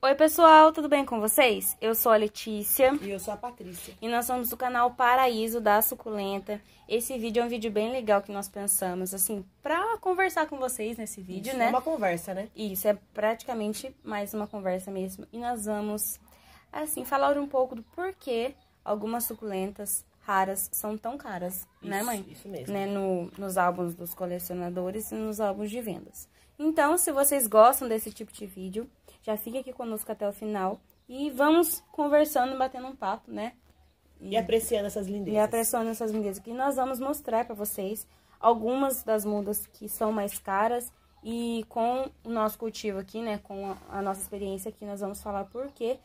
Oi pessoal, tudo bem com vocês? Eu sou a Letícia. E eu sou a Patrícia. E nós somos do canal Paraíso da Suculenta. Esse vídeo é um vídeo bem legal que nós pensamos, assim, pra conversar com vocês nesse vídeo, Isso, né? É uma conversa, né? Isso, é praticamente mais uma conversa mesmo. E nós vamos, assim, falar um pouco do porquê algumas suculentas raras são tão caras, né, mãe? Isso mesmo. Né, nos álbuns dos colecionadores e nos álbuns de vendas. Então, se vocês gostam desse tipo de vídeo, já fica aqui conosco até o final e vamos conversando, batendo um papo, né? E apreciando essas lindezas. E apreciando essas lindezas que nós vamos mostrar pra vocês algumas das mudas que são mais caras e com o nosso cultivo aqui, né, com a nossa experiência aqui, nós vamos falar por que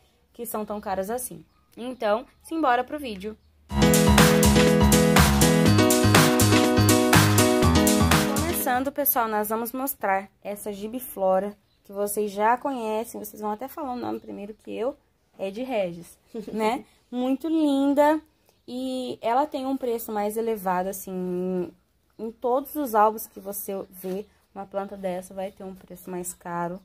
são tão caras assim. Então, simbora pro vídeo. Começando, pessoal, nós vamos mostrar essa gibiflora que vocês já conhecem, vocês vão até falar o nome primeiro que eu, é de Regis, né? Muito linda e ela tem um preço mais elevado, assim, em todos os álbuns que você vê, uma planta dessa vai ter um preço mais caro.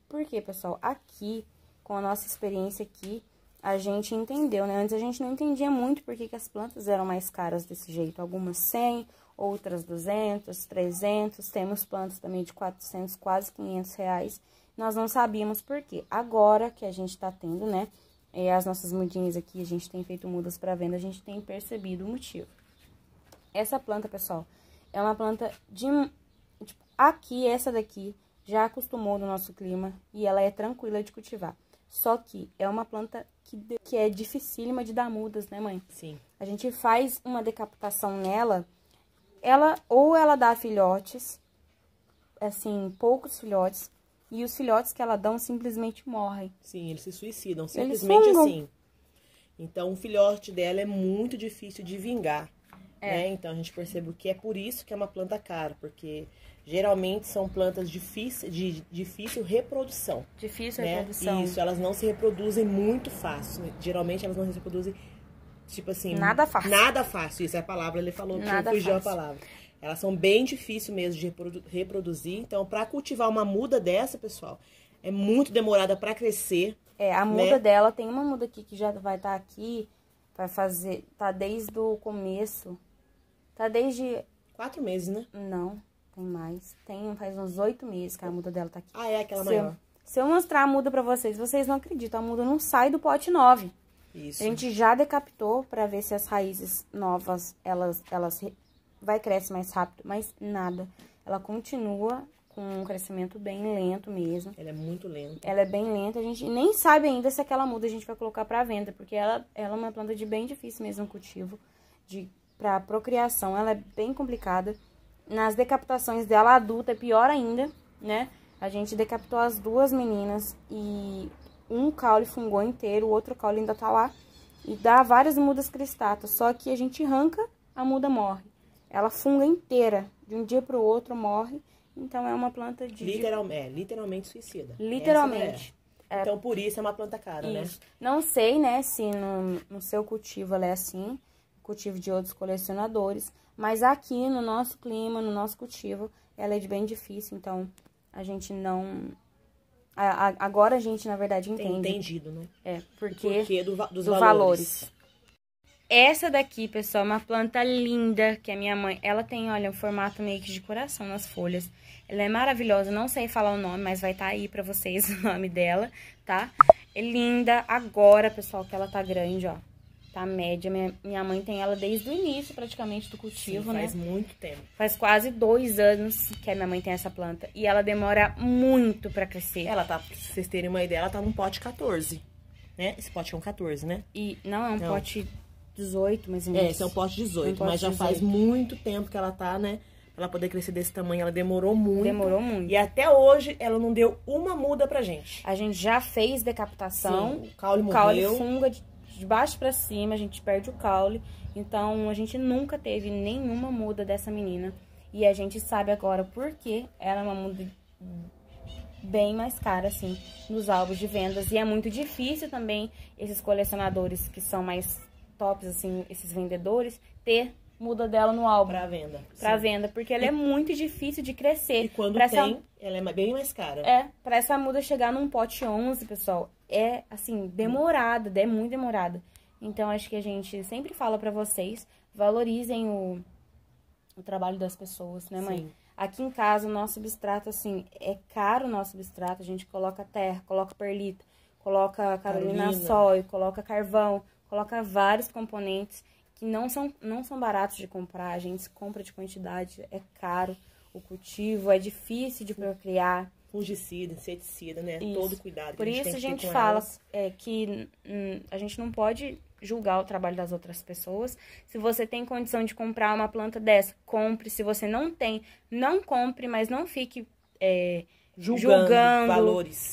Por quê, pessoal? Aqui, com a nossa experiência aqui, a gente entendeu, né? Antes a gente não entendia muito por que as plantas eram mais caras desse jeito. Algumas 100, outras 200, 300. Temos plantas também de 400, quase 500 reais. Nós não sabíamos por quê. Agora que a gente tá tendo, né? As nossas mudinhas aqui, a gente tem feito mudas para venda, a gente tem percebido o motivo. Essa planta, pessoal, é uma planta de... Tipo, aqui, essa daqui, já acostumou no nosso clima e ela é tranquila de cultivar. Só que é uma planta que é dificílima de dar mudas, né, mãe? Sim. A gente faz uma decapitação nela, ou ela dá filhotes, assim, poucos filhotes, e os filhotes que ela dá simplesmente morrem. Sim, eles se suicidam, simplesmente fungam. assim. Então, o filhote dela é muito difícil de vingar, né? Então, a gente percebe que é por isso que é uma planta cara, porque geralmente são plantas de difícil reprodução. Difícil né? reprodução. Isso, elas não se reproduzem muito fácil. Geralmente, elas não se reproduzem, tipo assim... Nada fácil. Nada fácil, isso é a palavra, ele falou que fugiu a palavra. Elas são bem difíceis mesmo de reproduzir. Então, para cultivar uma muda dessa, pessoal, é muito demorada para crescer. A muda dela, tem uma muda aqui que já vai estar aqui, vai fazer, tá desde o começo, tá desde... 4 meses, né? Não, tem mais. Faz uns 8 meses que a muda dela tá aqui. Ah, é aquela maior. Se eu mostrar a muda pra vocês, vocês não acreditam, a muda não sai do pote 9. Isso. A gente já decapitou pra ver se as raízes novas, elas vai crescer mais rápido, mas nada. Ela continua com um crescimento bem lento mesmo. Ela é muito lenta. Ela é bem lenta, a gente nem sabe ainda se aquela muda a gente vai colocar pra venda, porque ela é uma planta de bem difícil mesmo cultivo, pra procriação, ela é bem complicada. Nas decapitações dela adulta é pior ainda, né? A gente decapitou as duas meninas e um caule fungou inteiro, o outro caule ainda tá lá e dá várias mudas cristatas, só que a gente arranca, a muda morre. Ela funga inteira, de um dia pro outro morre, então é uma planta de... Literalmente suicida. Literalmente. Então, por isso é uma planta cara, isso. né? Não sei, né, se no seu cultivo ela é assim, cultivo de outros colecionadores, mas aqui no nosso clima, no nosso cultivo, ela é de bem difícil, então a gente não... Agora a gente, na verdade, entende. Tem entendido, né? Porque dos valores. Essa daqui, pessoal, é uma planta linda, que a minha mãe... Ela tem, olha, um formato meio que de coração nas folhas. Ela é maravilhosa, não sei falar o nome, mas vai estar aí pra vocês o nome dela, tá? É linda agora, pessoal, que ela tá grande, ó. Tá média. Minha mãe tem ela desde o início, praticamente, do cultivo, né? Faz muito tempo. Faz quase 2 anos que a minha mãe tem essa planta. E ela demora muito pra crescer. Ela tá, pra vocês terem uma ideia, ela tá num pote 14, né? Esse pote é um 14, né? E não, é um pote 18, mais ou menos. Esse é um pote 18, mas já faz muito tempo que ela tá, né? Pra ela poder crescer desse tamanho, ela demorou muito. Demorou muito. E até hoje, ela não deu uma muda pra gente. A gente já fez decapitação. Sim, o caule morreu. O caule funga de baixo pra cima, a gente perde o caule. Então, a gente nunca teve nenhuma muda dessa menina. E a gente sabe agora por que ela é uma muda bem mais cara, assim, nos álbuns de vendas. E é muito difícil também esses colecionadores que são mais tops, assim, esses vendedores, ter muda dela no álbum. Pra venda. Pra venda, porque ela é muito difícil de crescer. E quando ela é bem mais cara. Pra essa muda chegar num pote 11, pessoal, é, assim, demorada, é muito demorada. Então, acho que a gente sempre fala pra vocês, valorizem o trabalho das pessoas, né, mãe? Sim. Aqui em casa, o nosso substrato, assim, é caro o nosso substrato. A gente coloca terra, coloca perlita, coloca Carolina Soy, coloca carvão, coloca vários componentes que não são baratos de comprar. A gente compra de quantidade, é caro o cultivo, é difícil de procriar. Fungicida, inseticida, né? Isso. Todo cuidado. Por isso a gente fala que a gente não pode julgar o trabalho das outras pessoas. Se você tem condição de comprar uma planta dessa, compre. Se você não tem, não compre, mas não fique julgando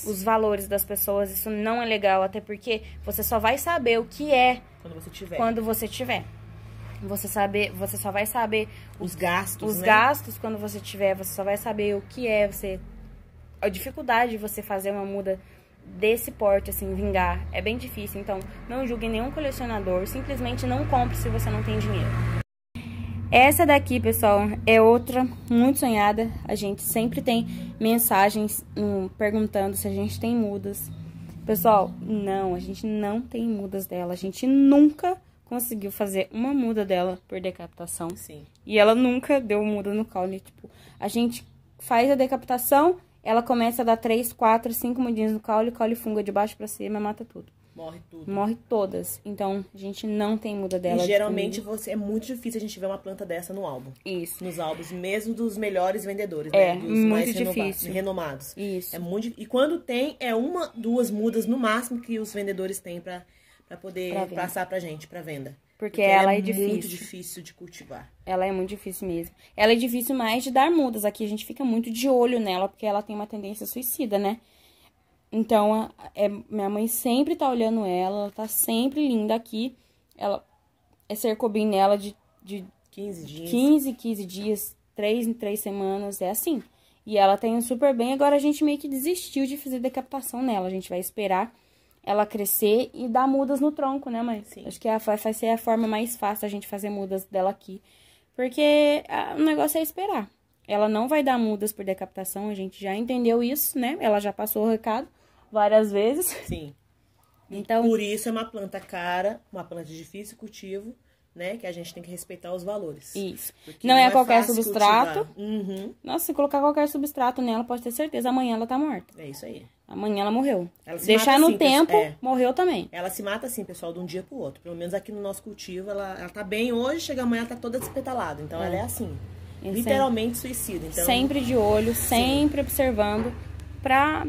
os valores das pessoas. Isso não é legal, até porque você só vai saber o que é quando você tiver. Você só vai saber os gastos, os gastos quando você tiver. Você só vai saber o que é a dificuldade de você fazer uma muda desse porte, assim, vingar. É bem difícil, então não julgue nenhum colecionador, simplesmente não compre se você não tem dinheiro. Essa daqui, pessoal, é outra muito sonhada. A gente sempre tem mensagens perguntando se a gente tem mudas. Pessoal, não, a gente não tem mudas dela. A gente nunca conseguiu fazer uma muda dela por decapitação. Sim. E ela nunca deu muda no caule. Tipo, a gente faz a decapitação, ela começa a dar 3, 4, 5 mudinhas no caule, o caule funga de baixo pra cima, mata tudo. Morre tudo. Morre todas. Então, a gente não tem muda dela. E geralmente é muito difícil a gente ver uma planta dessa no álbum. Isso. Nos álbuns, mesmo dos melhores vendedores, né? Dos muito mais difícil. Renomados. Isso. É muito. E quando tem, é 1, 2 mudas no máximo que os vendedores têm pra poder passar pra gente, pra venda. Porque ela é difícil. muito difícil de cultivar. Ela é muito difícil mesmo. Ela é difícil mais de dar mudas. Aqui a gente fica muito de olho nela, porque ela tem uma tendência suicida, né? Então, minha mãe sempre tá olhando ela tá sempre linda aqui. Ela é cercobim nela de 15 dias. 15 dias, 3 em 3 semanas, é assim. E ela tá indo super bem. Agora a gente meio que desistiu de fazer decapitação nela. A gente vai esperar ela crescer e dar mudas no tronco, né, mãe? Sim. Acho que vai ser a forma mais fácil a gente fazer mudas dela aqui. Porque o negócio é esperar. Ela não vai dar mudas por decapitação, a gente já entendeu isso, né? Ela já passou o recado várias vezes. Sim. Então, por isso é uma planta cara, uma planta de difícil cultivo, né? Que a gente tem que respeitar os valores. Isso. Não é qualquer substrato. Uhum. Nossa, se colocar qualquer substrato nela, pode ter certeza, amanhã ela tá morta. É isso aí. Amanhã ela morreu. Ela se Deixar mata no assim, tempo, morreu também. Ela se mata assim, pessoal, de um dia pro outro. Pelo menos aqui no nosso cultivo, ela tá bem hoje, chega amanhã, ela tá toda despetalada. Então, ela é assim, literalmente suicida. Então, sempre de olho, sempre observando, pra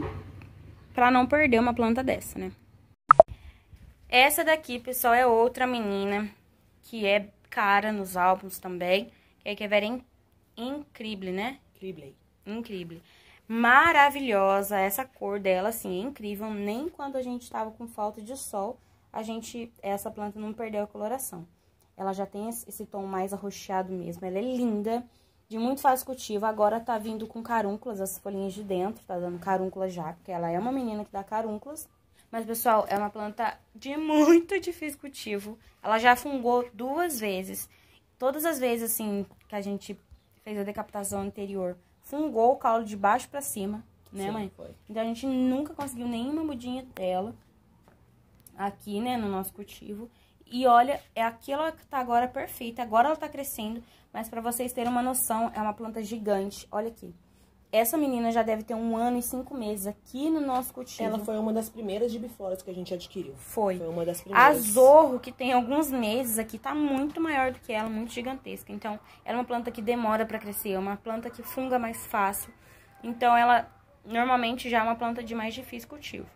não perder uma planta dessa, né? Essa daqui, pessoal, é outra menina que é cara nos álbuns também, que é Vera incrível, né? Incrível. Maravilhosa, essa cor dela, assim, é incrível. Nem quando a gente tava com falta de sol, essa planta não perdeu a coloração. Ela já tem esse tom mais arroxeado mesmo, ela é linda, de muito fácil cultivo. Agora tá vindo com carúnculas, as folhinhas de dentro, tá dando carúnculas já, porque ela é uma menina que dá carúnculas. Mas, pessoal, é uma planta de muito difícil cultivo. Ela já fungou 2 vezes. Todas as vezes, assim, que a gente fez a decapitação anterior, fungou o caule de baixo pra cima, né, sim, mãe? Foi. Então, a gente nunca conseguiu nenhuma mudinha dela aqui, né, no nosso cultivo. E olha, aquela que tá agora perfeita. Agora ela tá crescendo, mas pra vocês terem uma noção, é uma planta gigante. Olha aqui. Essa menina já deve ter 1 ano e 5 meses aqui no nosso cultivo. Ela foi uma das primeiras gibifloras que a gente adquiriu. Foi uma das primeiras. A Zorro, que tem alguns meses aqui, tá muito maior do que ela, muito gigantesca. Então, ela é uma planta que demora pra crescer, é uma planta que funga mais fácil. Então, ela normalmente já é uma planta de mais difícil cultivo.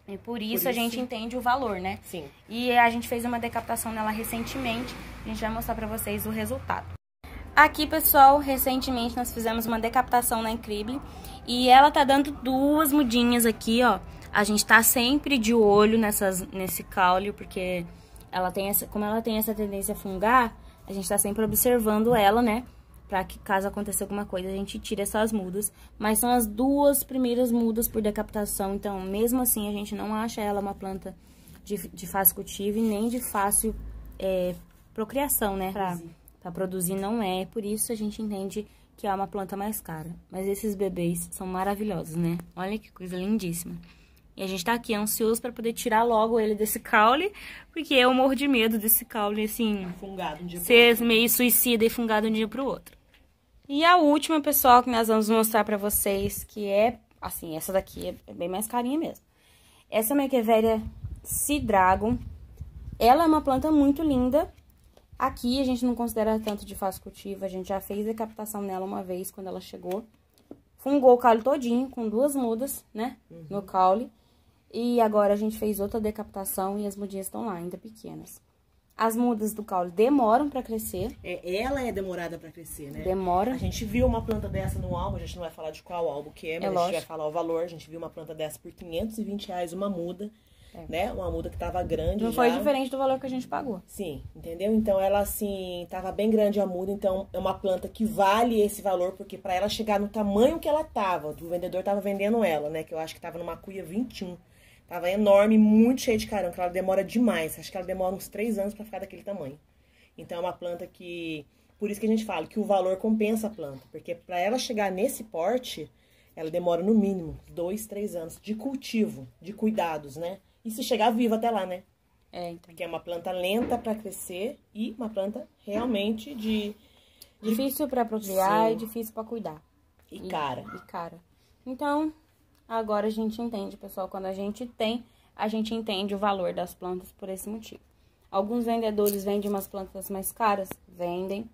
E por isso a gente entende o valor, né? Sim. E a gente fez uma decapitação nela recentemente, a gente vai mostrar pra vocês o resultado. Aqui, pessoal, recentemente nós fizemos uma decapitação na Incrível e ela tá dando 2 mudinhas aqui, ó. A gente tá sempre de olho nesse caule, porque como ela tem essa tendência a fungar, a gente tá sempre observando ela, né? Pra que caso aconteça alguma coisa, a gente tire essas mudas. Mas são as 2 primeiras mudas por decapitação, então mesmo assim a gente não acha ela uma planta de fácil cultivo e nem de fácil procriação, né? Pra produzir não é, por isso a gente entende que é uma planta mais cara. Mas esses bebês são maravilhosos, né? Olha que coisa lindíssima. E a gente tá aqui ansioso pra poder tirar logo ele desse caule, porque eu morro de medo desse caule, assim, fungado um dia ser meio suicida e fungado de um dia pro outro. E a última, pessoal, que nós vamos mostrar pra vocês, que é, assim, essa daqui é bem mais carinha mesmo. Essa Mecheveria Sea-Dragon, ela é uma planta muito linda. Aqui a gente não considera tanto de fácil cultivo, a gente já fez decapitação nela uma vez quando ela chegou. Fungou o caule todinho, com 2 mudas, né, no caule. E agora a gente fez outra decapitação e as mudinhas estão lá, ainda pequenas. As mudas do caule demoram pra crescer. Ela é demorada pra crescer, né? Demora. A gente viu uma planta dessa no álbum, a gente não vai falar de qual álbum que é, mas a gente vai falar o valor. A gente viu uma planta dessa por R$520 uma muda, né? Uma muda que tava grande. Não já. foi diferente do valor que a gente pagou. Sim, entendeu? Então ela, assim, tava bem grande a muda, então é uma planta que vale esse valor, porque pra ela chegar no tamanho que ela tava, o vendedor tava vendendo ela, né? Que eu acho que tava numa cuia 21. Tava enorme, muito cheia de carão, que ela demora demais. Acho que ela demora uns 3 anos pra ficar daquele tamanho. Então é uma planta que... Por isso que a gente fala que o valor compensa a planta. Porque pra ela chegar nesse porte, ela demora no mínimo 2, 3 anos de cultivo, de cuidados, né? E se chegar viva até lá, né? Então. Porque é uma planta lenta pra crescer e uma planta realmente difícil pra procriar e difícil pra cuidar. E cara. Então... Agora a gente entende, pessoal, quando a gente entende o valor das plantas por esse motivo. Alguns vendedores vendem umas plantas mais caras? Vendem.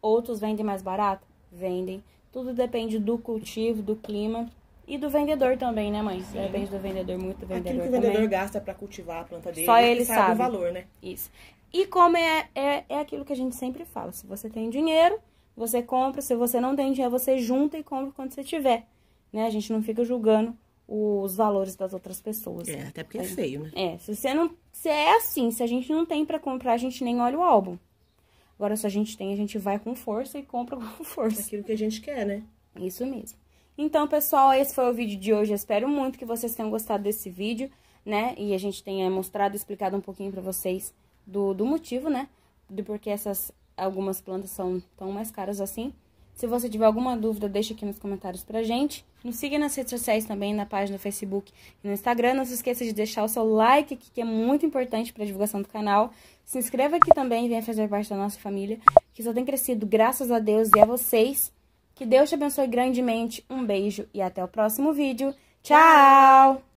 Outros vendem mais barato? Vendem. Tudo depende do cultivo, do clima e do vendedor também, né, mãe? Sim. Depende do vendedor, muito vendedor também. Aquilo que o vendedor gasta pra cultivar a planta dele, só ele sabe o valor, né? Isso. E como é aquilo que a gente sempre fala, se você tem dinheiro, você compra, se você não tem dinheiro, você junta e compra quando você tiver. Né? A gente não fica julgando os valores das outras pessoas. Até porque é feio, né? Se é assim, se a gente não tem pra comprar, a gente nem olha o álbum. Agora, se a gente tem, a gente vai com força e compra com força. Aquilo que a gente quer, né? Isso mesmo. Então, pessoal, esse foi o vídeo de hoje. Eu espero muito que vocês tenham gostado desse vídeo, né? E a gente tenha mostrado, explicado um pouquinho pra vocês do motivo, né? De porque algumas plantas são tão mais caras assim. Se você tiver alguma dúvida, deixa aqui nos comentários pra gente. Nos siga nas redes sociais também, na página do Facebook e no Instagram. Não se esqueça de deixar o seu like aqui, que é muito importante pra divulgação do canal. Se inscreva aqui também e venha fazer parte da nossa família, que só tem crescido graças a Deus e a vocês. Que Deus te abençoe grandemente. Um beijo e até o próximo vídeo. Tchau!